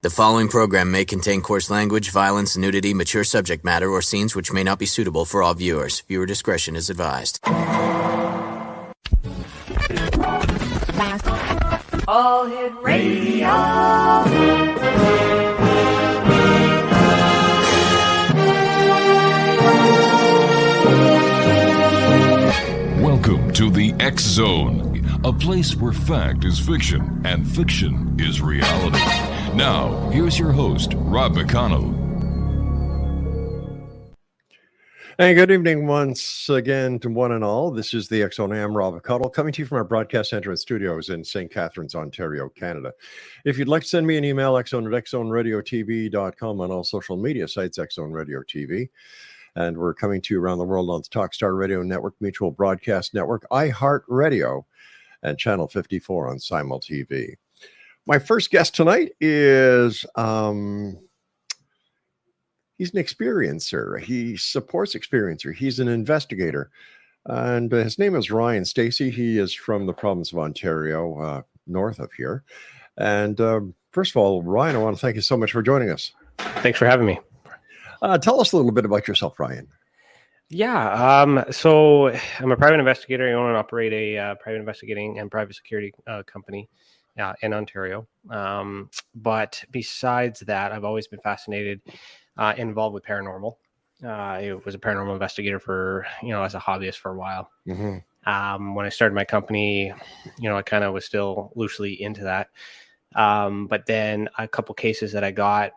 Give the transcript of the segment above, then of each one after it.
The following program may contain coarse language, violence, nudity, mature subject matter, or scenes which may not be suitable for all viewers. Viewer discretion is advised. All Hit Radio. Welcome to the X Zone, a place where fact is fiction and fiction is reality. Now, here's your host, Rob McConnell. Hey, good evening once again to one and all. This is the X Zone. I'm Rob McConnell, coming to you from our broadcast center and studios in St. Catharines, Ontario, Canada. If you'd like to send me an email, xzoneradiotv.com, on all social media sites, X Zone Radio TV. And we're coming to you around the world on the Talkstar Radio Network, Mutual Broadcast Network, iHeartRadio, and Channel 54 on Simul TV. My first guest tonight is, he's an experiencer. He supports experiencer. He's an investigator. And his name is Ryan STACEY. He is from the province of Ontario, north of here. And first of all, Ryan, I want to thank you so much for joining us. Thanks for having me. Tell us a little bit about yourself, Ryan. Yeah, so I'm a private investigator. I own and operate a private investigating and private security company in Ontario. But besides that, I've always been fascinated, involved with paranormal. I was a paranormal investigator for, as a hobbyist for a while. Mm-hmm. When I started my company, I kind of was still loosely into that. But then a couple cases that I got,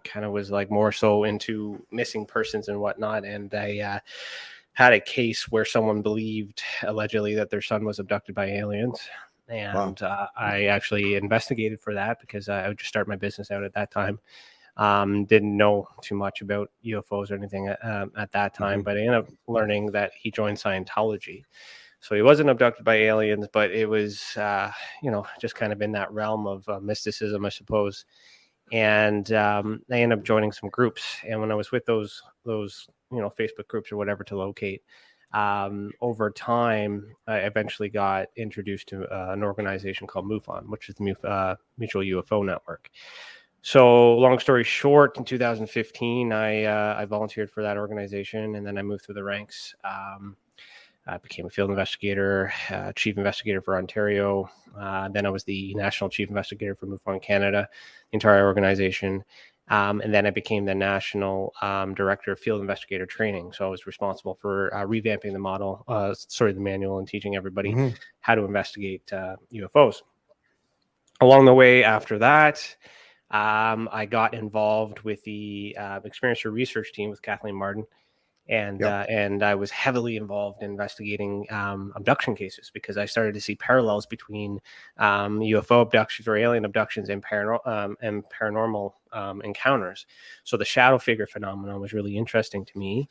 kind of was like more so into missing persons and whatnot. And I had a case where someone believed allegedly that their son was abducted by aliens. And wow. I actually investigated for that because I would just start my business out at that time. Didn't know too much about UFOs or anything at that time, mm-hmm. but I ended up learning that he joined Scientology. So he wasn't abducted by aliens, but it was, just kind of in that realm of mysticism, I suppose. And I ended up joining some groups. And when I was with those Facebook groups or whatever to locate, over time, I eventually got introduced to an organization called MUFON, which is the Mutual UFO Network. So long story short, in 2015, I volunteered for that organization, and then I moved through the ranks. I became a field investigator, chief investigator for Ontario. Then I was the national chief investigator for MUFON Canada, the entire organization. And then I became the national director of field investigator training. So I was responsible for revamping the model, the manual, and teaching everybody mm-hmm. how to investigate UFOs. Along the way after that, I got involved with the experiencer research team with Kathleen Martin. And I was heavily involved in investigating abduction cases because I started to see parallels between UFO abductions or alien abductions and paranormal encounters. So the shadow figure phenomenon was really interesting to me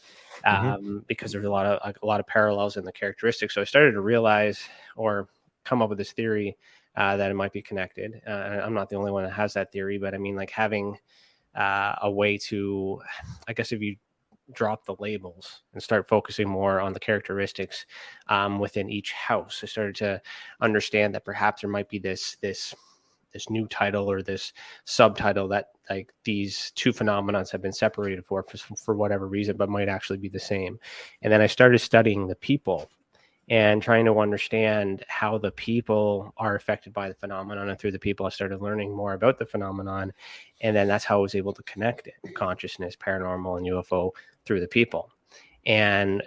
because there's a lot of parallels in the characteristics. So I started to realize or come up with this theory that it might be connected. I'm not the only one that has that theory, but I mean, like having a way to, I guess, if you drop the labels and start focusing more on the characteristics within each house, I started to understand that perhaps there might be this new title or this subtitle that like these two phenomena have been separated for whatever reason, but might actually be the same. And then I started studying the people and trying to understand how the people are affected by the phenomenon. And through the people, I started learning more about the phenomenon. And then that's how I was able to connect it, consciousness, paranormal, and UFO through the people. And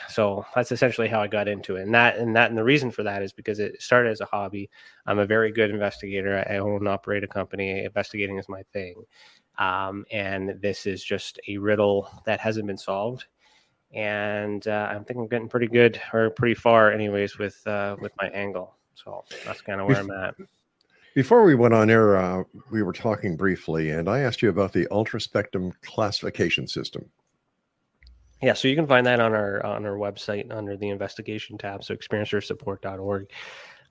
so that's essentially how I got into it. And the reason for that is because it started as a hobby. I'm a very good investigator. I own and operate a company. Investigating is my thing. And this is just a riddle that hasn't been solved. And I think I'm getting pretty good, or pretty far anyways, with my angle. So that's kind of where I'm at. Before we went on air, we were talking briefly, and I asked you about the Ultraspectrum Classification System. Yeah, so you can find that on our website under the investigation tab, so experiencersupport.org.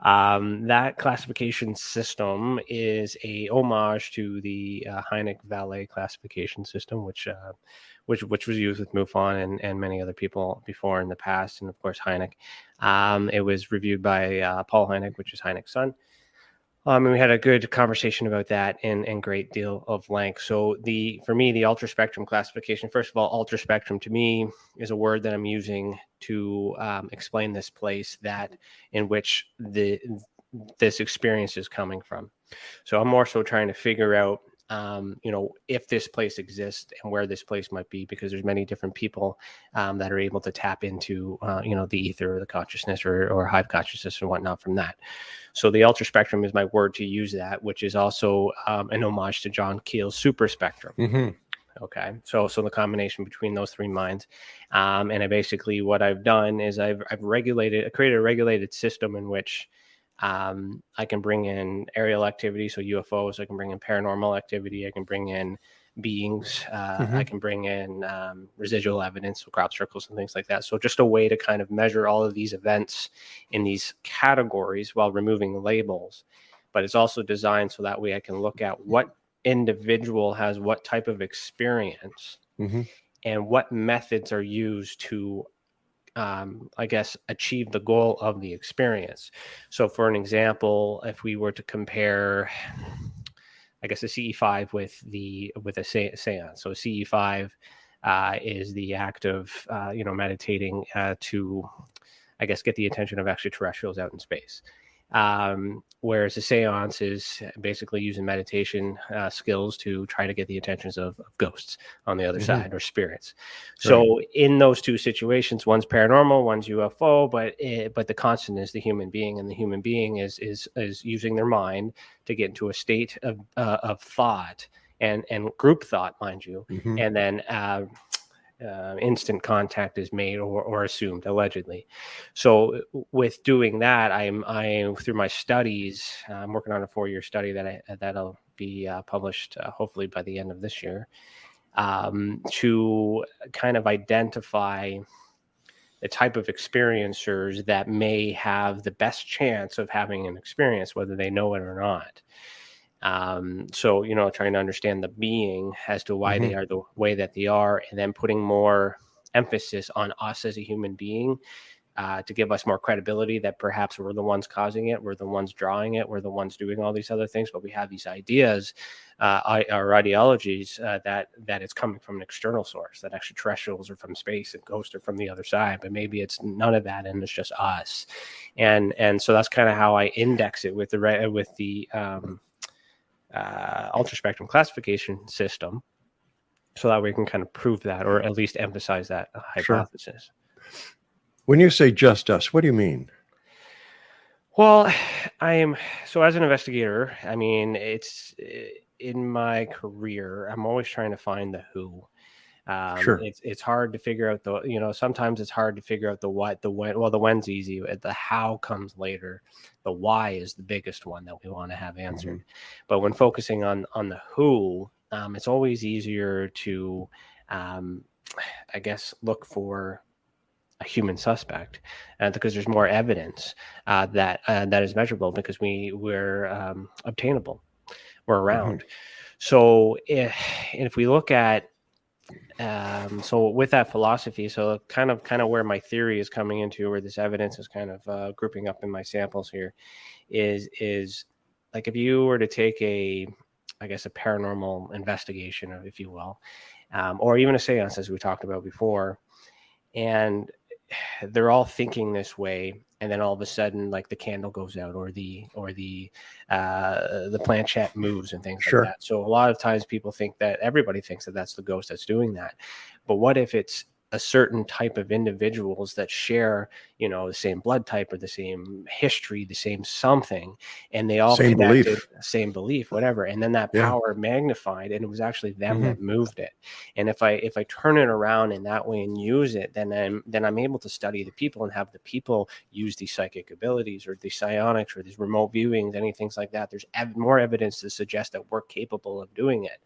That classification system is a homage to the Hynek Valet classification system, which was used with MUFON and many other people before in the past, and of course Hynek. It was reviewed by Paul Hynek, which is Hynek's son. And we had a good conversation about that in great deal of length. So for me, the ultraspectrum classification, first of all, ultraspectrum to me is a word that I'm using to explain this place in which this experience is coming from. So I'm more so trying to figure out, if this place exists and where this place might be, because there's many different people that are able to tap into, the ether or the consciousness or hive consciousness and whatnot from that. So the ultraspectrum is my word to use that, which is also an homage to John Keel's super spectrum. Mm-hmm. Okay, so the combination between those three minds, and what I've done is I've created a regulated system in which I can bring in aerial activity, so UFOs. I can bring in paranormal activity. I can bring in beings. I can bring in residual evidence, so crop circles and things like that. So just a way to kind of measure all of these events in these categories while removing labels. But it's also designed so that way I can look at what individual has what type of experience and what methods are used to achieve the goal of the experience. So for an example, if we were to compare, a CE5 with a seance. So CE5 is the act of, meditating to, get the attention of extraterrestrials out in space. Whereas a seance is basically using meditation skills to try to get the attentions of ghosts on the other side, or spirits. So in those two situations, one's paranormal, one's UFO, but the constant is the human being, and the human being is using their mind to get into a state of thought and group thought, mind you, and then instant contact is made or assumed, allegedly. So with doing that, I'm through my studies, I'm working on a 4-year study that'll be published hopefully by the end of this year, to kind of identify the type of experiencers that may have the best chance of having an experience, whether they know it or not. So, trying to understand the being as to why they are the way that they are, and then putting more emphasis on us as a human being, to give us more credibility that perhaps we're the ones causing it, we're the ones drawing it, we're the ones doing all these other things, but we have these ideas, our ideologies, that it's coming from an external source, that extraterrestrials are from space and ghosts are from the other side, but maybe it's none of that and it's just us. And so that's kind of how I index it with the ultraspectrum classification system, so that we can kind of prove that, or at least emphasize that hypothesis. When you say just us, what do you mean? Well, as an investigator, it's in my career, I'm always trying to find the who. It's hard to figure out sometimes it's hard to figure out the what, the when. Well, the when's easy. The how comes later. The why is the biggest one that we want to have answered. But when focusing on the who, it's always easier to, look for a human suspect, because there's more evidence that is measurable, because we're obtainable, we're around. So if we look at so with that philosophy, so kind of where my theory is coming into, where this evidence is kind of grouping up in my samples here, is like, if you were to take a paranormal investigation, if you will, or even a seance, as we talked about before, and they're all thinking this way, and then all of a sudden, like, the candle goes out, or the planchette moves and things like that. So a lot of times everybody thinks that that's the ghost that's doing that. But what if it's a certain type of individuals that share, the same blood type, or the same history, the same something, and they all connected, same belief, whatever, and then that power magnified, and it was actually them that moved it. And if I turn it around in that way and use it, then I'm able to study the people and have the people use these psychic abilities, or the psionics, or these remote viewings, any things like that. There's more evidence to suggest that we're capable of doing it.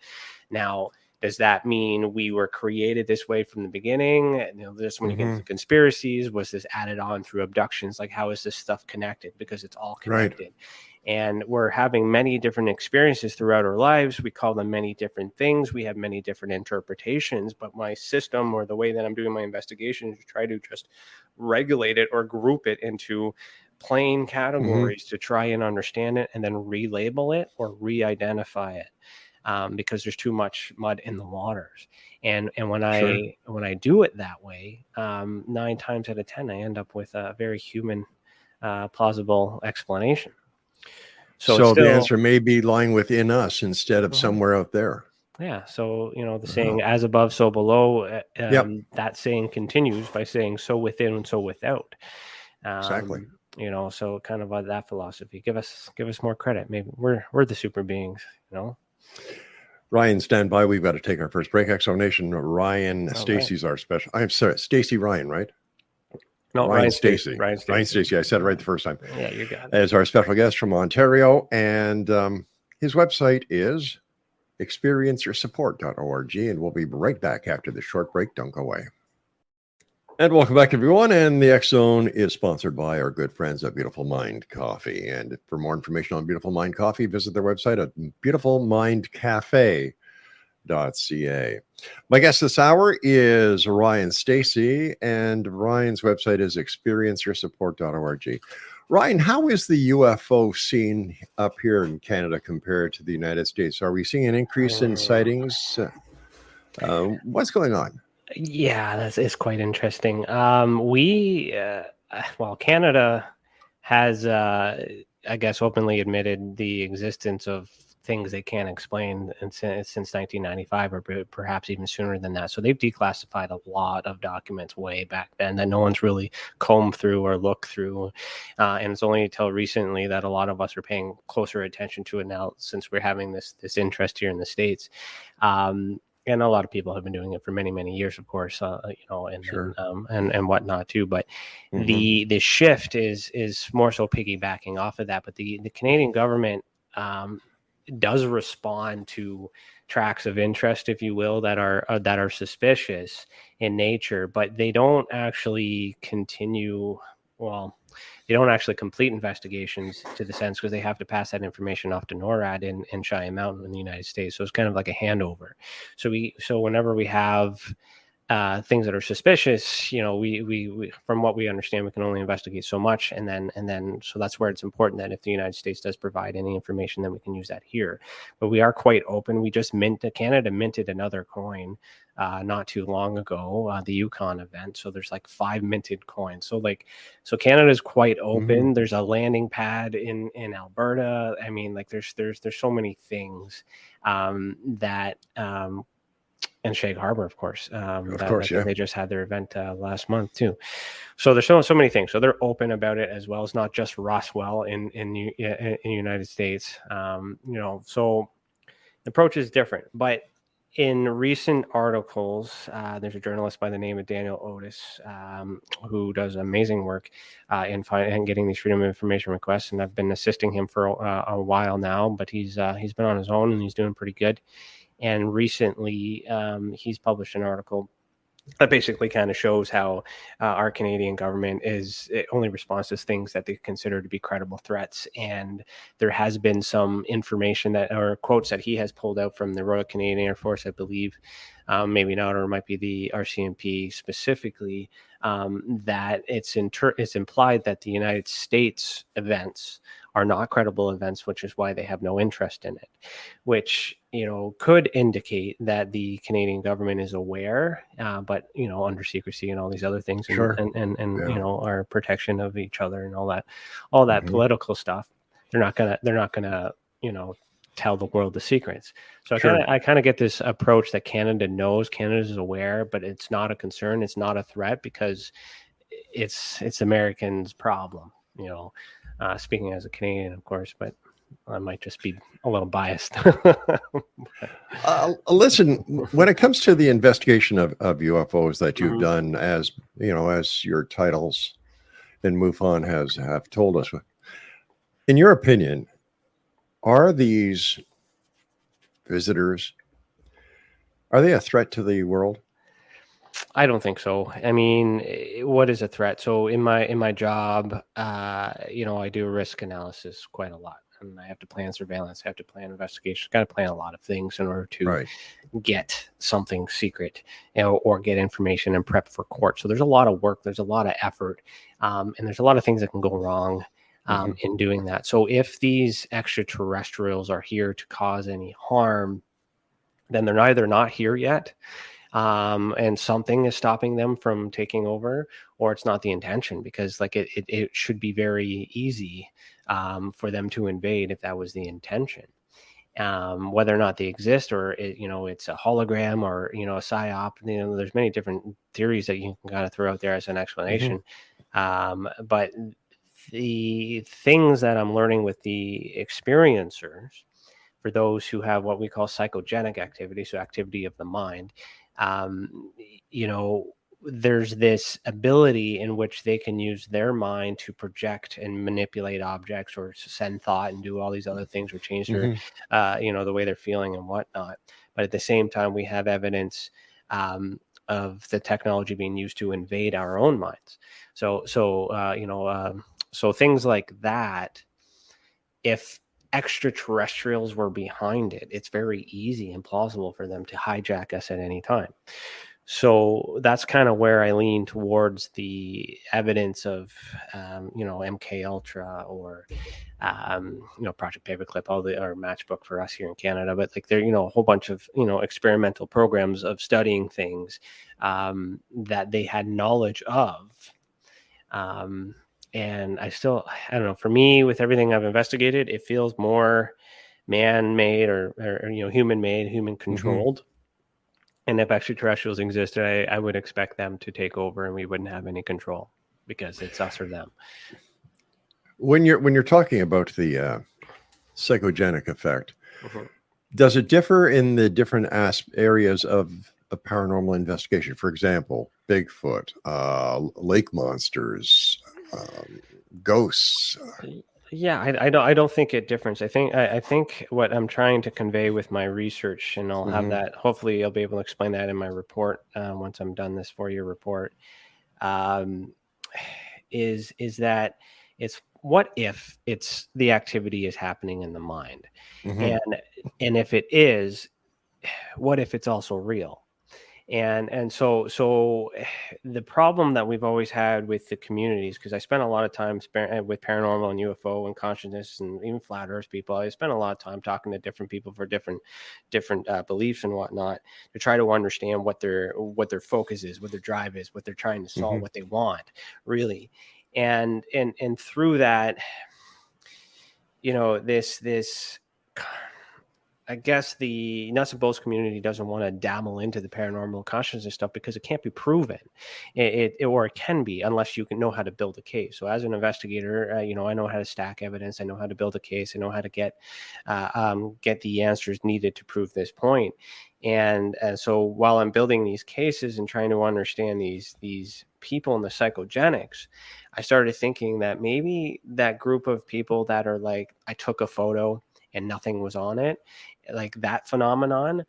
Now, does that mean we were created this way from the beginning? This, when you get into conspiracies, was this added on through abductions? Like, how is this stuff connected? Because it's all connected. And we're having many different experiences throughout our lives. We call them many different things. We have many different interpretations. But my system, or the way that I'm doing my investigation, is to try to just regulate it or group it into plain categories to try and understand it and then relabel it or re-identify it, because there's too much mud in the waters. And when I do it that way, 9 times out of 10, I end up with a very human, plausible explanation. So the answer may be lying within us instead of somewhere out there. Yeah. So, the saying as above, so below, that saying continues by saying so within and so without. Exactly. So kind of that philosophy. Give us more credit. Maybe we're the super beings, Ryan, stand by. We've got to take our first break. Explanation. Ryan, Stacey's our special. I'm sorry, Stacey Ryan, right? No, Ryan Stacey. Ryan Stacey. I said it right the first time. Yeah, you got it. As our special guest from Ontario, and his website is experienceyoursupport.org, and we'll be right back after the short break. Don't go away. And welcome back, everyone. And the X Zone is sponsored by our good friends at Beautiful Mind Coffee. And for more information on Beautiful Mind Coffee, visit their website at beautifulmindcafe.ca. My guest this hour is Ryan Stacey, and Ryan's website is experienceyoursupport.org. Ryan, how is the UFO scene up here in Canada compared to the United States? Are we seeing an increase in sightings? What's going on? Yeah, it's quite interesting. Canada has, I guess, openly admitted the existence of things they can't explain since 1995, or perhaps even sooner than that. So they've declassified a lot of documents way back then that no one's really combed through or looked through. And it's only until recently that a lot of us are paying closer attention to it now, since we're having this interest here in the States. And a lot of people have been doing it for many, many years, of course, and whatnot too. But the shift is more so piggybacking off of that. But the Canadian government does respond to tracks of interest, if you will, that are suspicious in nature, but they don't actually continue. Well, they don't actually complete investigations to the sense, because they have to pass that information off to NORAD in Cheyenne Mountain in the United States. So it's kind of like a handover. So whenever we have things that are suspicious, we from what we understand, we can only investigate so much, and then so that's where it's important that if the United States does provide any information, then we can use that here. But we are quite open. We just Canada minted another coin not too long ago, the Yukon event. So there's like 5 minted coins. So Canada is quite open. There's a landing pad in Alberta. I mean, like there's so many things that. And Shag Harbor, of course. They just had their event last month too. So there's so many things. So they're open about it as well. It's not just Roswell in the United States. So the approach is different. But in recent articles, there's a journalist by the name of Daniel Otis who does amazing work in getting these Freedom of Information requests, and I've been assisting him for a while now. But he's been on his own, and he's doing pretty good. And recently, he's published an article that basically kind of shows how our Canadian government it only responds to things that they consider to be credible threats. And there has been some information or quotes that he has pulled out from the Royal Canadian Air Force, I believe, maybe not, or it might be the RCMP specifically, that it's implied that the United States events are not credible events, which is why they have no interest in it, which, could indicate that the Canadian government is aware, but, under secrecy and all these other things, and our protection of each other and all that political stuff. They're not gonna, tell the world the secrets. So I kind of get this approach that Canada is aware, but it's not a concern. It's not a threat, because it's Americans' problem, speaking as a Canadian, of course, but I might just be a little biased. Listen, when it comes to the investigation of UFOs that you've done, as your titles in MUFON have told us, in your opinion, are these visitors, are they a threat to the world? I don't think so. I mean, what is a threat? So in my job, I do risk analysis quite a lot. and I have to plan surveillance, I have to plan investigation, got to plan a lot of things in order to get something secret, or get information and prep for court. So there's a lot of work, there's a lot of effort, and there's a lot of things that can go wrong in doing that. So if these extraterrestrials are here to cause any harm, then they're either not here yet, and something is stopping them from taking over, or it's not the intention, because like it should be very easy for them to invade if that was the intention. Whether or not they exist, or it's a hologram, or a psyop, there's many different theories that you can kind of throw out there as an explanation. But the things that I'm learning with the experiencers, for those who have what we call psychogenic activity, so activity of the mind, there's this ability in which they can use their mind to project and manipulate objects, or send thought and do all these other things, or change their, the way they're feeling and whatnot. But at the same time, we have evidence of the technology being used to invade our own minds. So things like that, if extraterrestrials were behind it, it's very easy and plausible for them to hijack us at any time. So that's kind of where I lean towards the evidence of, MK Ultra, or, Project Paperclip, or Matchbook for us here in Canada. But like there, a whole bunch of, experimental programs of studying things that they had knowledge of. And I don't know, for me, with everything I've investigated, it feels more man-made, or human-made, human-controlled. And if extraterrestrials existed, I would expect them to take over, and we wouldn't have any control, because it's us or them. When you're talking about the psychogenic effect, does it differ in the different areas of a paranormal investigation? For example, Bigfoot, lake monsters, ghosts. Yeah, I don't think it differs. I think what I'm trying to convey with my research, and I'll have that, hopefully I'll be able to explain that in my report once I'm done this 4-year report, is that it's, what if it's the activity is happening in the mind, and if it is, what if it's also real? And so the problem that we've always had with the communities, because I spent a lot of time with paranormal and UFO and consciousness and even flat earth people, I spent a lot of time talking to different people for different beliefs and whatnot, to try to understand what their focus is, what their drive is, what they're trying to solve, what they want really. And through that, this I guess the nuts and bolts community doesn't want to dabble into the paranormal consciousness stuff, because it can't be proven, or it can be, unless you can know how to build a case. So as an investigator, I know how to stack evidence, I know how to build a case, I know how to get the answers needed to prove this point. And so while I'm building these cases and trying to understand these people and the psychogenics, I started thinking that maybe that group of people that are like, I took a photo and nothing was on it, like that phenomenon,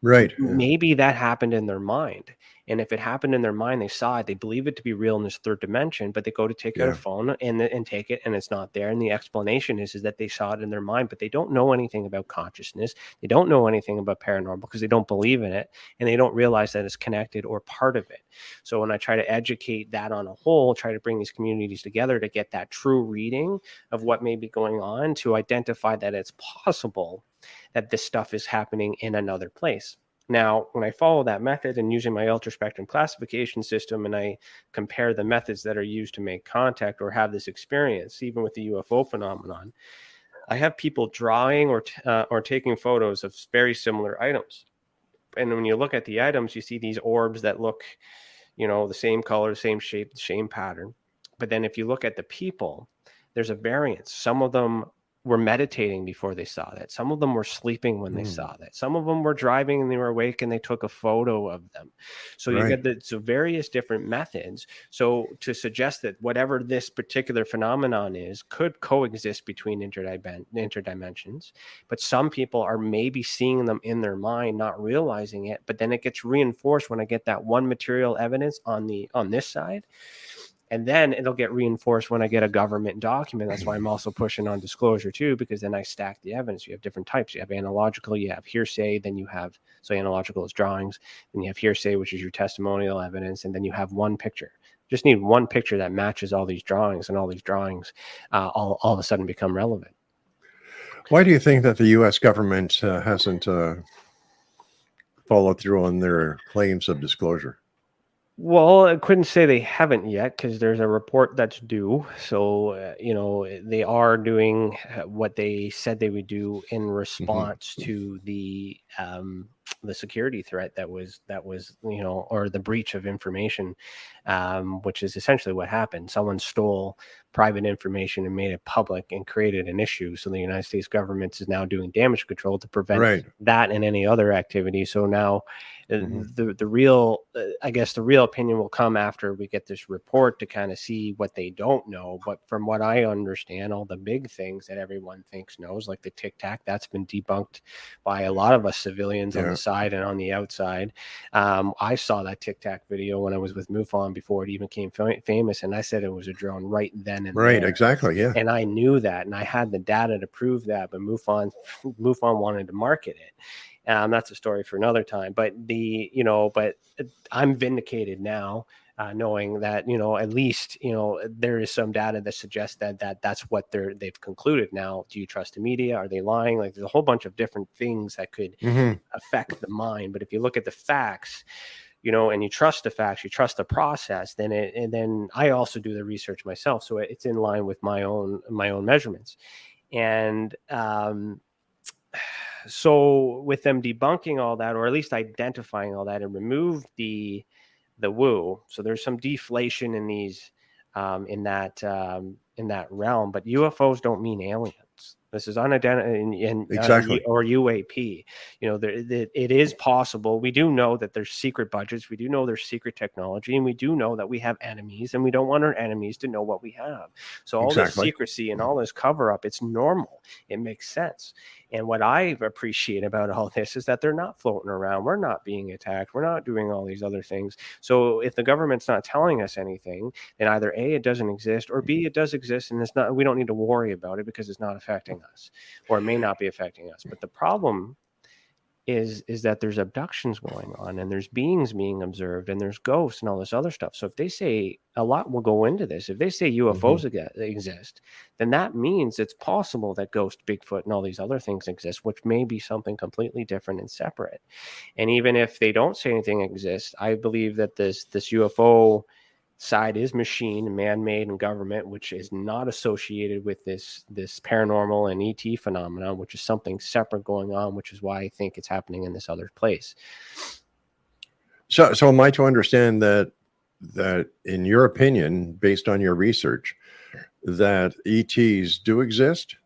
right? Maybe that happened in their mind. And if it happened in their mind, they saw it, they believe it to be real in this third dimension, but they go to take out a phone and take it, and it's not there. And the explanation is that they saw it in their mind, but they don't know anything about consciousness. They don't know anything about paranormal, because they don't believe in it, and they don't realize that it's connected or part of it. So when I try to educate that on a whole, try to bring these communities together to get that true reading of what may be going on, to identify that it's possible that this stuff is happening in another place. Now, when I follow that method and using my Ultraspectrum Classification System, and I compare the methods that are used to make contact or have this experience, even with the UFO phenomenon, I have people drawing or taking photos of very similar items. And when you look at the items, you see these orbs that look, the same color, same shape, same pattern. But then if you look at the people, there's a variance. Some of them were meditating before they saw that. Some of them were sleeping when they saw that. Some of them were driving and they were awake and they took a photo of them. So you get various different methods. So to suggest that whatever this particular phenomenon is could coexist between interdimensions, but some people are maybe seeing them in their mind, not realizing it. But then it gets reinforced when I get that one material evidence on this side. And then it'll get reinforced when I get a government document. That's why I'm also pushing on disclosure too, because then I stack the evidence. You have different types. You have analogical, you have hearsay, then you have, so analogical is drawings, then you have hearsay, which is your testimonial evidence, and then you have one picture. Just need one picture that matches all these drawings, and all these drawings all of a sudden become relevant. Why do you think that the U.S. government hasn't followed through on their claims of disclosure? Well, I couldn't say they haven't yet, because there's a report that's due. So, they are doing what they said they would do in response to the security threat that was, or the breach of information, which is essentially what happened. Someone stole private information and made it public and created an issue. So the United States government is now doing damage control to prevent that and any other activity. So now the real, I guess the real opinion will come after we get this report to kind of see what they don't know. But from what I understand, all the big things that everyone thinks knows, like the Tic Tac, that's been debunked by a lot of us civilians on the side and on the outside. I saw that Tic Tac video when I was with MUFON before it even became famous, and I said it was a drone right then and there. Exactly, yeah. And I knew that, and I had the data to prove that, but MUFON wanted to market it. That's a story for another time. But but I'm vindicated now, knowing that at least there is some data that suggests that's what they've concluded. Now, do you trust the media? Are they lying? Like, there's a whole bunch of different things that could affect the mind. But if you look at the facts, and you trust the facts, you trust the process, then I also do the research myself, so it's in line with my own measurements. And so with them debunking all that, or at least identifying all that, and remove the woo, so there's some deflation in these in that realm. But UFOs don't mean aliens. This is unidentified exactly. Or UAP. It is possible. We do know that there's secret budgets. We do know there's secret technology, and we do know that we have enemies, and we don't want our enemies to know what we have. So all this secrecy and all this cover up, it's normal. It makes sense. And what I appreciate about all this is that they're not floating around. We're not being attacked. We're not doing all these other things. So if the government's not telling us anything, then either A, it doesn't exist, or B, it does exist, and it's not. We don't need to worry about it because it's not affecting us, or it may not be affecting us. But the problem is that there's abductions going on, and there's beings being observed, and there's ghosts and all this other stuff. So if they say, a lot will go into this, if they say UFOs exist, then that means it's possible that ghost, Bigfoot, and all these other things exist, which may be something completely different and separate. And even if they don't say anything exists, I believe that this UFO side is machine, man-made, and government, which is not associated with this paranormal and ET phenomenon, which is something separate going on, which is why I think it's happening in this other place. So am I to understand that in your opinion, based on your research, that ETs do exist?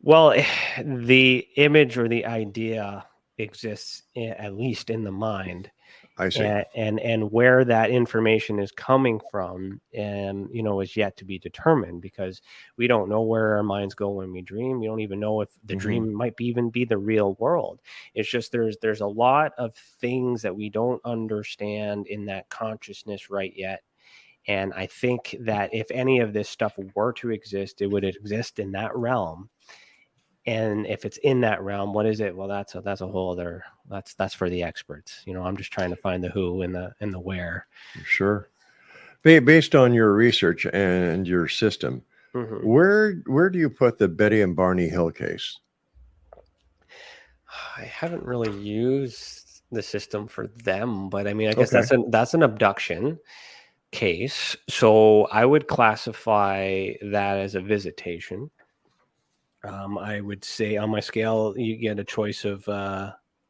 Well, the image or the idea exists, at least in the mind. I see. And where that information is coming from, is yet to be determined, because we don't know where our minds go when we dream. We don't even know if the dream might even be the real world. It's just there's a lot of things that we don't understand in that consciousness right yet. And I think that if any of this stuff were to exist, it would exist in that realm. And if it's in that realm, what is it? Well, that's a whole other. That's for the experts. I'm just trying to find the who and the where. Sure. Based on your research and your system, where do you put the Betty and Barney Hill case? I haven't really used the system for them, but I mean, I guess that's an abduction case. So I would classify that as a visitation. I would say on my scale, you get a choice of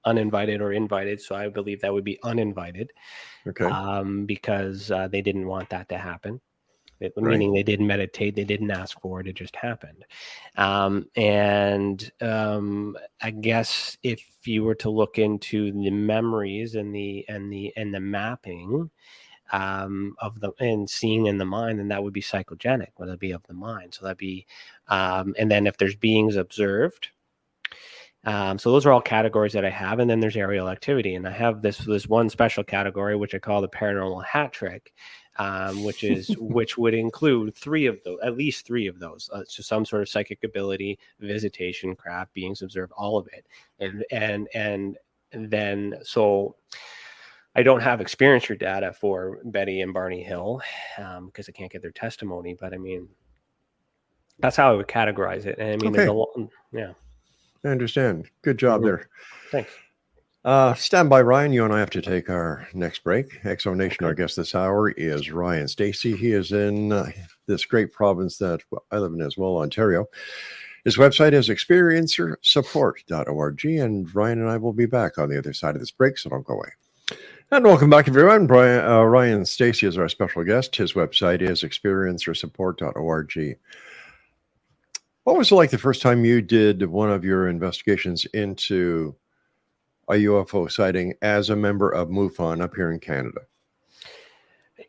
uninvited or invited. So I believe that would be uninvited. Okay. Because they didn't want that to happen. Meaning they didn't meditate, they didn't ask for it, it just happened. And I guess if you were to look into the memories and the mapping of the and seeing in the mind, then that would be psychogenic, whether it be of the mind. So that'd be and then if there's beings observed, so those are all categories that I have. And then there's aerial activity, and I have this one special category which I call the paranormal hat trick, which would include at least three of those. So some sort of psychic ability, visitation, craft, beings observed, all of it, and then so. I don't have experience or data for Betty and Barney Hill because I can't get their testimony. But I mean, that's how I would categorize it. And I mean, there's a lot. Yeah. I understand. Good job there. Thanks. Stand by, Ryan. You and I have to take our next break. Exonation, our guest this hour is Ryan STACEY. He is in this great province that I live in as well, Ontario. His website is experiencersupport.org. And Ryan and I will be back on the other side of this break, so don't go away. And welcome back, everyone. Ryan STACEY is our special guest. His website is experiencersupport.org. What was it like the first time you did one of your investigations into a UFO sighting as a member of MUFON up here in Canada?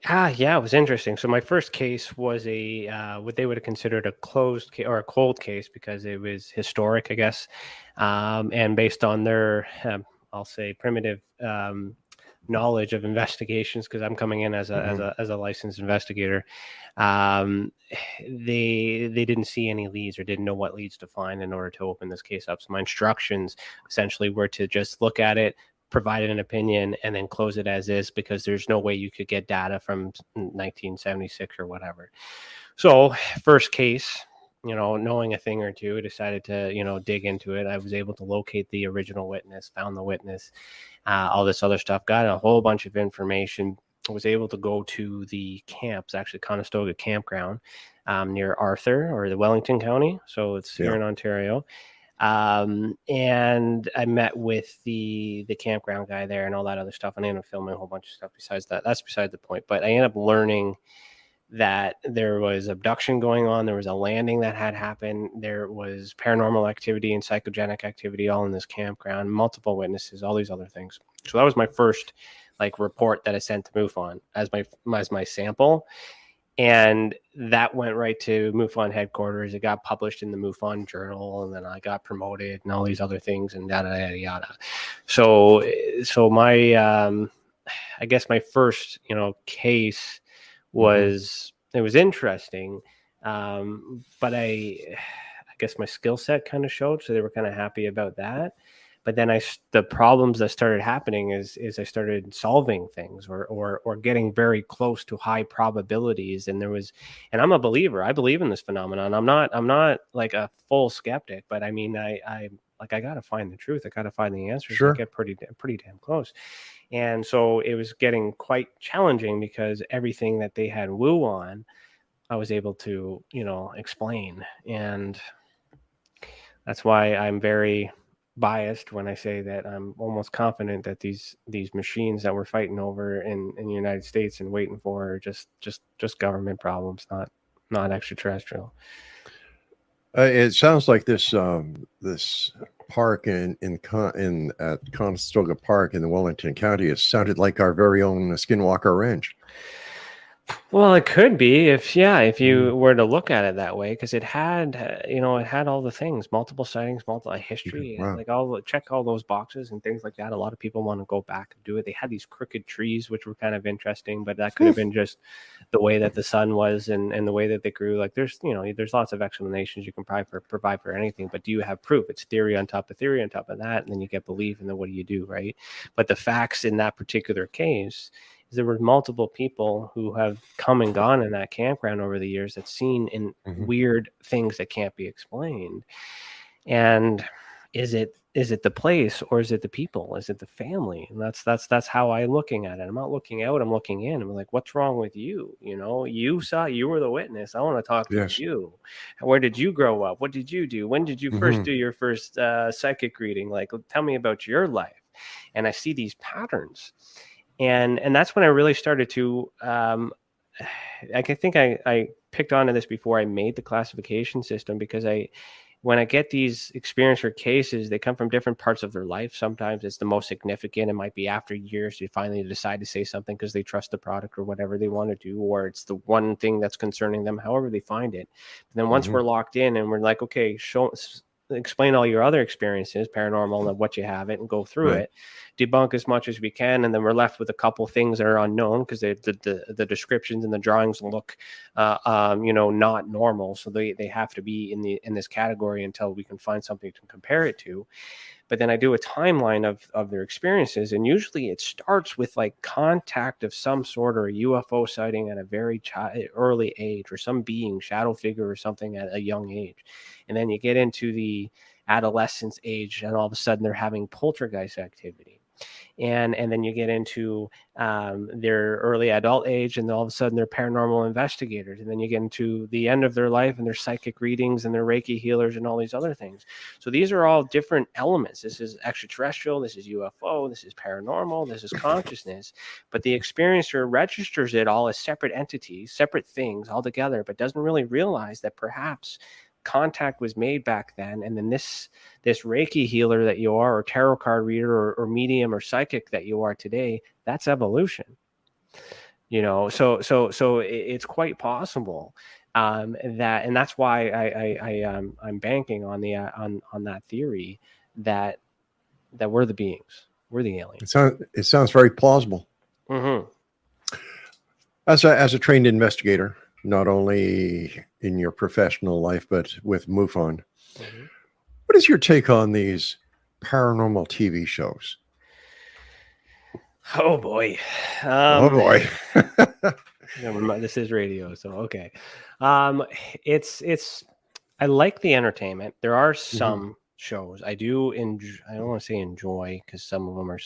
Yeah, it was interesting. So my first case was what they would have considered a closed case or a cold case because it was historic, I guess, and based on their, I'll say, primitive knowledge of investigations, because I'm coming in as a licensed investigator. They didn't see any leads or didn't know what leads to find in order to open this case up. So my instructions essentially were to just look at it, provide an opinion, and then close it as is, because there's no way you could get data from 1976 or whatever. So first case, knowing a thing or two, I decided to, dig into it. I was able to locate the original witness, found the witness, all this other stuff, got a whole bunch of information. I was able to go to the camps, actually Conestoga campground, near Arthur or the Wellington County. So it's here in Ontario. And I met with the campground guy there and all that other stuff. And I ended up filming a whole bunch of stuff besides that. That's beside the point. But I ended up learning that there was abduction going on. There was a landing that had happened. There was paranormal activity and psychogenic activity all in this campground, multiple witnesses, all these other things. So that was my first report that I sent to MUFON as my sample. And that went right to MUFON headquarters. It got published in the MUFON journal, and then I got promoted and all these other things and yada, yada, yada. So my, I guess my first, case was, it was interesting. But I guess my skill set kind of showed, so they were kind of happy about that. But then the problems that started happening is I started solving things or getting very close to high probabilities. And I'm a believer. I believe in this phenomenon. I'm not like a full skeptic, but I mean, I got to find the truth. I got to find the answers. Sure. I get pretty damn close. And so it was getting quite challenging because everything that they had woo on, I was able to, explain. And that's why I'm very biased when I say that I'm almost confident that these machines that we're fighting over in the United States and waiting for are just government problems, not extraterrestrial. It sounds like this park at Conestoga Park in the Wellington County, it sounded like our very own Skinwalker Ranch. Well, it could be if you were to look at it that way, because it had all the things, multiple sightings, multiple history, wow. Check all those boxes and things like that. A lot of people want to go back and do it. They had these crooked trees, which were kind of interesting, but that could have been just the way that the sun was and the way that they grew. Like there's lots of explanations you can provide for anything, but do you have proof? It's theory on top of theory on top of that, and then you get belief, and then what do you do, right? But the facts in that particular case, there were multiple people who have come and gone in that campground over the years that's seen in weird things that can't be explained. And is it the place, or is it the people? Is it the family? And that's how I'm looking at it. I'm not looking out, I'm looking in. I'm like, what's wrong with you? You were the witness. I want to talk to you. Where did you grow up? What did you do? When did you first do your first psychic reading? Like, tell me about your life. And I see these patterns. And that's when I really started to, I think I picked onto this before I made the classification system, because when I get these experiencer cases, they come from different parts of their life. Sometimes it's the most significant. It might be after years you finally decide to say something because they trust the product or whatever they want to do, or it's the one thing that's concerning them, however they find it. And then once we're locked in and we're like, okay, explain all your other experiences, paranormal, and what you have it, and go through Right. it, debunk as much as we can, and then we're left with a couple things that are unknown because the descriptions and the drawings look, not normal, so they have to be in this category until we can find something to compare it to. But then I do a timeline of their experiences, and usually it starts with like contact of some sort or a UFO sighting at a very early age, or some being, shadow figure or something at a young age. And then you get into the adolescence age, and all of a sudden they're having poltergeist activity. And then you get into their early adult age, and all of a sudden they're paranormal investigators. And then you get into the end of their life, and their psychic readings and their Reiki healers and all these other things. So these are all different elements. This is extraterrestrial, this is UFO, this is paranormal, this is consciousness. But the experiencer registers it all as separate entities, separate things altogether, but doesn't really realize that perhaps contact was made back then, and then this Reiki healer that you are, or tarot card reader, or medium or psychic that you are today, that's evolution. So it's quite possible and that's why I'm banking on the on that theory that we're the beings, we're the aliens. It sounds very plausible. Mm-hmm. As a trained investigator, not only in your professional life, but with MUFON. Mm-hmm. What is your take on these paranormal TV shows? Oh boy. Oh boy. Never mind, this is radio, so okay. It's I like the entertainment. There are some shows I do enjoy. I don't want to say enjoy, because some of them are,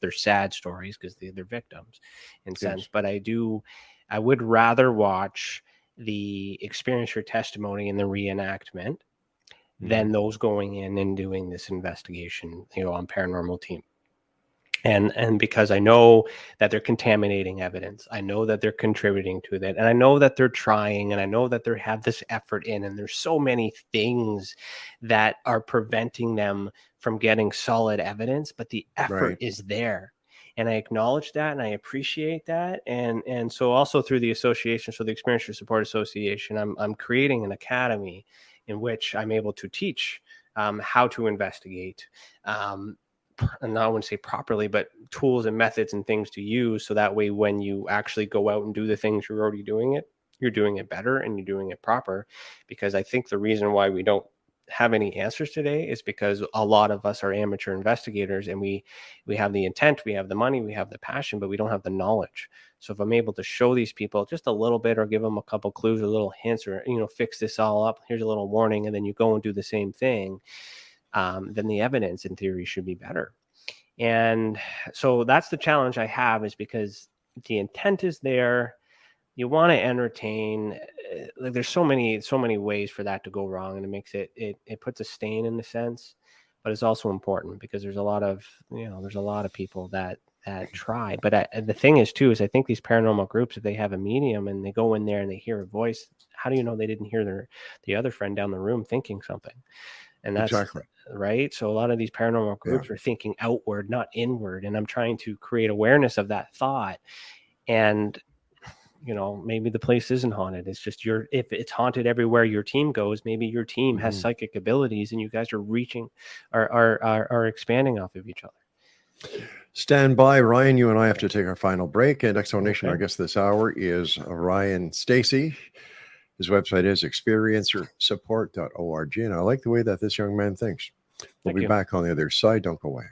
they're sad stories because they're victims in sense. But I would rather watch the experiencer testimony and the reenactment than those going in and doing this investigation, on paranormal team. And because I know that they're contaminating evidence, I know that they're contributing to that, and I know that they're trying, and I know that they have this effort in, and there's so many things that are preventing them from getting solid evidence, but the effort is there. And I acknowledge that, and I appreciate that. And so also through the association, so the Experiencer Support Association, I'm creating an academy in which I'm able to teach how to investigate, and I wouldn't say properly, but tools and methods and things to use. So that way, when you actually go out and do the things you're already doing you're doing it better and you're doing it proper. Because I think the reason why we don't have any answers today is because a lot of us are amateur investigators, and we have the intent, we have the money, we have the passion, but we don't have the knowledge. So if I'm able to show these people just a little bit, or give them a couple clues or little hints, or fix this all up, here's a little warning, and then you go and do the same thing, then the evidence in theory should be better. And so that's the challenge I have, is because the intent is there. You want to entertain. Like, there's so many ways for that to go wrong, and it makes it puts a stain in the sense, but it's also important because there's a lot of people that try. But the thing is too, is I think these paranormal groups, if they have a medium and they go in there and they hear a voice, how do you know they didn't hear the other friend down the room thinking something? And that's exactly right. So a lot of these paranormal groups are thinking outward, not inward. And I'm trying to create awareness of that thought. And maybe the place isn't haunted. It's just if it's haunted everywhere your team goes, maybe your team has psychic abilities, and you guys are reaching, are expanding off of each other. Stand by, Ryan. You and I have to take our final break. And Exonation, our guest this hour is Ryan STACEY. His website is experiencersupport.org. And I like the way that this young man thinks. We'll be back on the other side. Don't go away.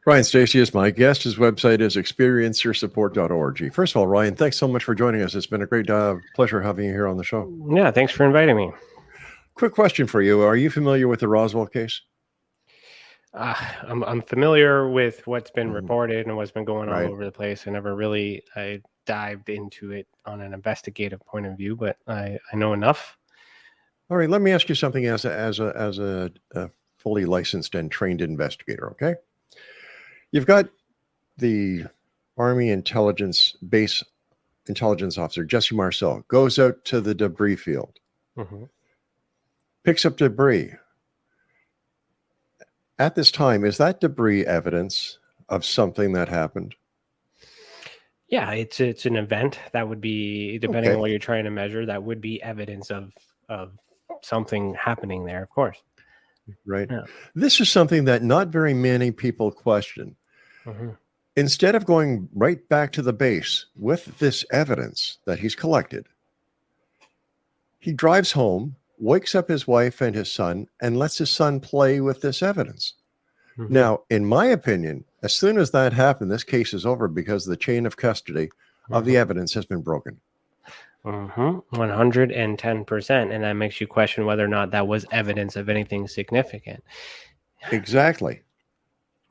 Ryan STACEY is my guest. His website is experiencersupport.org. First of all, Ryan, thanks so much for joining us. It's been a great pleasure having you here on the show. Yeah, thanks for inviting me. Quick question for you. Are you familiar with the Roswell case? I'm familiar with what's been reported and what's been going on all over the place. I dived into it on an investigative point of view, but I know enough. All right, let me ask you something as a fully licensed and trained investigator, okay? You've got the Army Intelligence Base Intelligence Officer, Jesse Marcel, goes out to the debris field, picks up debris. At this time, is that debris evidence of something that happened? Yeah, it's an event that would be, depending on what you're trying to measure, that would be evidence of something happening there, of course. right? Yeah. This is something that not very many people question. Mm-hmm. Instead of going right back to the base with this evidence that he's collected, he drives home, wakes up his wife and his son, and lets his son play with this evidence. Mm-hmm. Now, in my opinion, as soon as that happened, this case is over because the chain of custody of the evidence has been broken. 110%. And that makes you question whether or not that was evidence of anything significant. Exactly.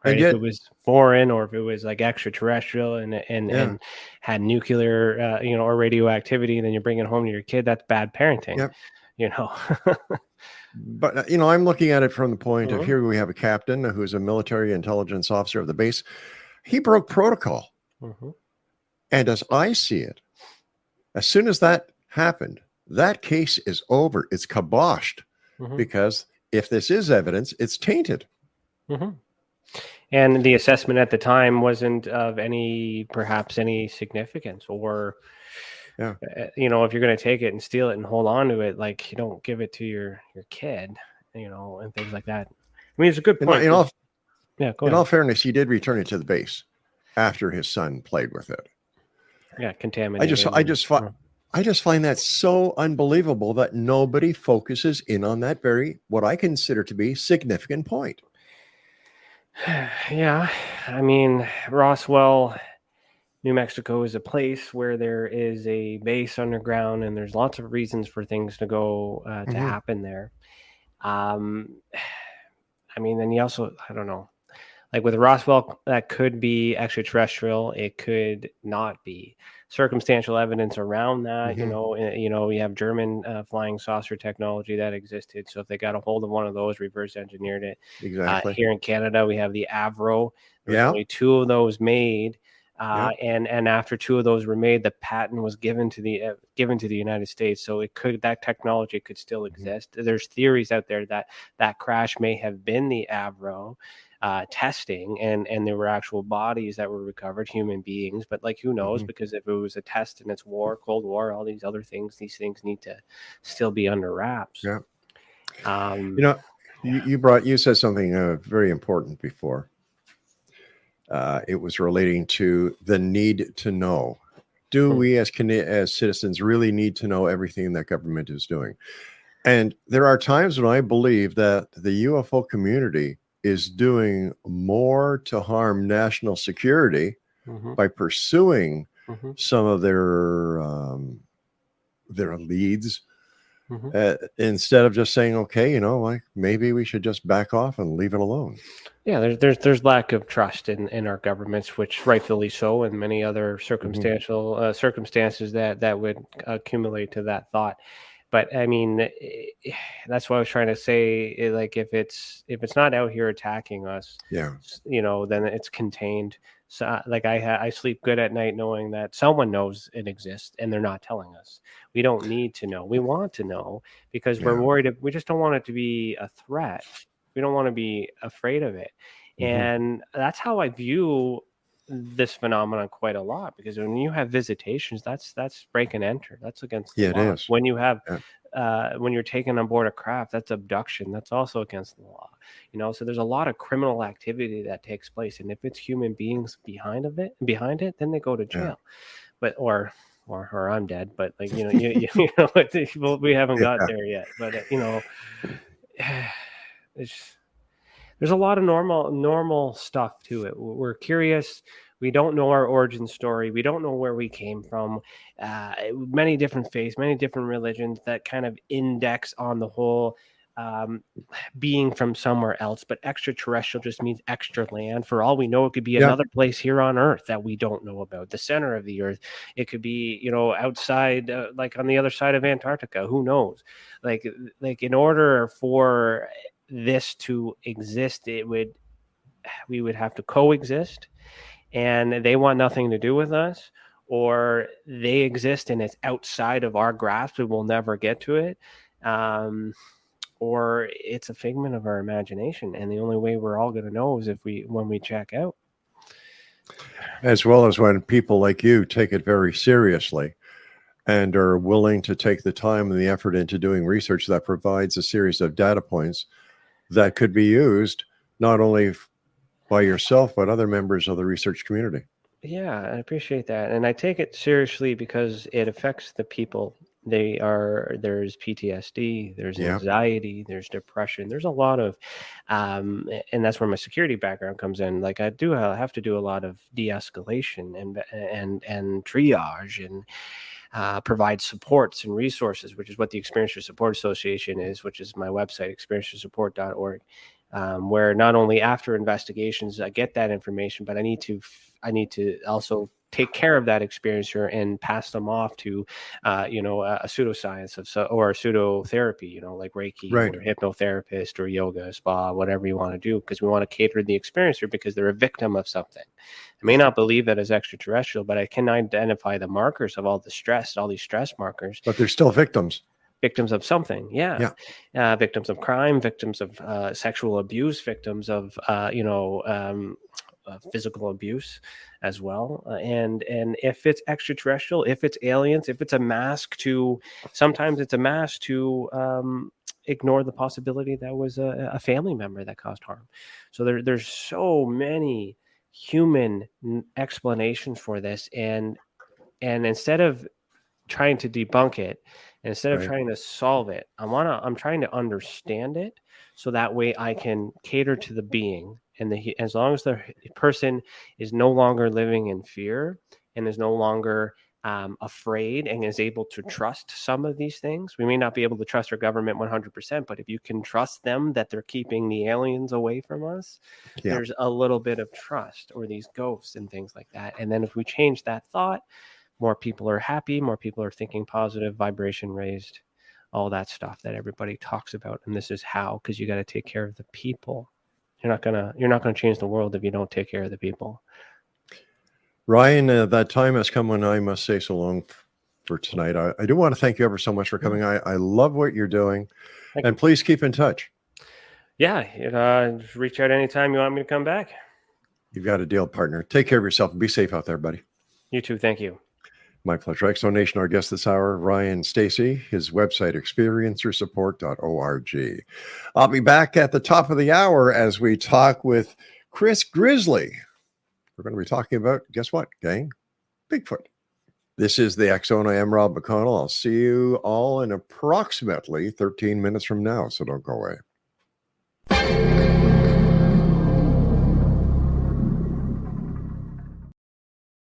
Right? And yet, if it was foreign or if it was like extraterrestrial and had nuclear, or radioactivity, then you bring it home to your kid, that's bad parenting. Yep. But, I'm looking at it from the point of here we have a captain who's a military intelligence officer of the base. He broke protocol. And as I see it, as soon as that happened, that case is over. It's kiboshed because if this is evidence, it's tainted. And the assessment at the time wasn't of perhaps any significance, or if you're going to take it and steal it and hold on to it, like, you don't give it to your kid, and things like that. I mean, it's a good point. In all fairness, he did return it to the base after his son played with it. Yeah, contaminated. I just find that so unbelievable that nobody focuses in on that what I consider to be significant point. Yeah, I mean, Roswell, New Mexico is a place where there is a base underground, and there's lots of reasons for things to go to happen there. I mean, then you also, I don't know, like with Roswell, that could be extraterrestrial. It could not be. Circumstantial evidence around that, you have German flying saucer technology that existed. So if they got a hold of one of those, reverse engineered it. Exactly. Here in Canada, we have the Avro. There's only 2 of those made. And after 2 of those were made, the patent was given to the United States. So that technology could still exist. There's theories out there that crash may have been the Avro testing, and there were actual bodies that were recovered, human beings. But like, who knows? Because if it was a test and it's Cold War, all these other things, these things need to still be under wraps. Yeah. You said something very important before. It was relating to the need to know. Do we as citizens really need to know everything that government is doing? And there are times when I believe that the UFO community is doing more to harm national security by pursuing some of their leads instead of just saying, okay, like maybe we should just back off and leave it alone. Yeah, there's lack of trust in our governments, which rightfully so, and many other circumstances that would accumulate to that thought. But I mean, that's what I was trying to say. Like, if it's not out here attacking us, then it's contained. So, like, I sleep good at night knowing that someone knows it exists and they're not telling us. We don't need to know. We want to know because we're worried. We just don't want it to be a threat. We don't want to be afraid of it. And that's how I view this phenomenon quite a lot, because when you have visitations, that's break and enter. That's against the law. It is. When you have when you're taken on board a craft, that's abduction. That's also against the law. So there's a lot of criminal activity that takes place, and if it's human beings behind it, then they go to jail. But or I'm dead. But like we haven't got there yet. But there's a lot of normal stuff to it. We're curious. We don't know our origin story. We don't know where we came from. Many different faiths, many different religions that kind of index on the whole being from somewhere else. But extraterrestrial just means extra land. For all we know, it could be another place here on Earth that we don't know about, the center of the Earth. It could be, outside, like on the other side of Antarctica. Who knows? Like in order for this to exist, we would have to coexist, and they want nothing to do with us, or they exist and it's outside of our grasp and we'll never get to it, or it's a figment of our imagination, and the only way we're all going to know is when we check out. As well as when people like you take it very seriously and are willing to take the time and the effort into doing research that provides a series of data points that could be used not only by yourself, but other members of the research community. Yeah, I appreciate that. And I take it seriously because it affects the people. There's PTSD, there's Yeah. anxiety, there's depression, there's a lot of, and that's where my security background comes in. Like I do have to do a lot of de-escalation and triage and provide supports and resources, which is what the Experiencer Support Association is, which is my website, experiencersupport.org. Where not only after investigations I get that information, but I need to also take care of that experiencer and pass them off to, a pseudoscience or a pseudotherapy, like Reiki Right. or hypnotherapist or yoga, spa, whatever you want to do, because we want to cater to the experiencer because they're a victim of something. I may not believe that as extraterrestrial, but I can identify the markers of all the stress, all these stress markers. But they're still victims. Victims of something, victims of crime, victims of sexual abuse, victims of physical abuse as well. And if it's extraterrestrial, if it's aliens, if it's a mask to, sometimes it's a mask to ignore the possibility that was a family member that caused harm. So there's so many human explanations for this, and instead of trying to debunk it, instead of Right. trying to solve it, I'm trying to understand it, so that way I can cater to the being, and as long as the person is no longer living in fear and is no longer afraid and is able to trust some of these things. We may not be able to trust our government 100%, but if you can trust them that they're keeping the aliens away from us, there's a little bit of trust, or these ghosts and things like that. And then if we change that thought, more people are happy, more people are thinking positive, vibration raised, all that stuff that everybody talks about. And this is how, because you got to take care of the people. You're not gonna change the world if you don't take care of the people. Ryan, that time has come when I must say so long for tonight. I do want to thank you ever so much for coming. I love what you're doing, and please keep in touch. Yeah, reach out anytime you want me to come back. You've got a deal, partner. Take care of yourself and be safe out there, buddy. You too. Thank you. My pleasure. Exonation, our guest this hour, Ryan STACEY, his website, experiencersupport.org. I'll be back at the top of the hour as we talk with Chris Grizzly. We're going to be talking about, guess what, gang? Bigfoot. This is the X-Zone. I am Rob McConnell. I'll see you all in approximately 13 minutes from now, so don't go away.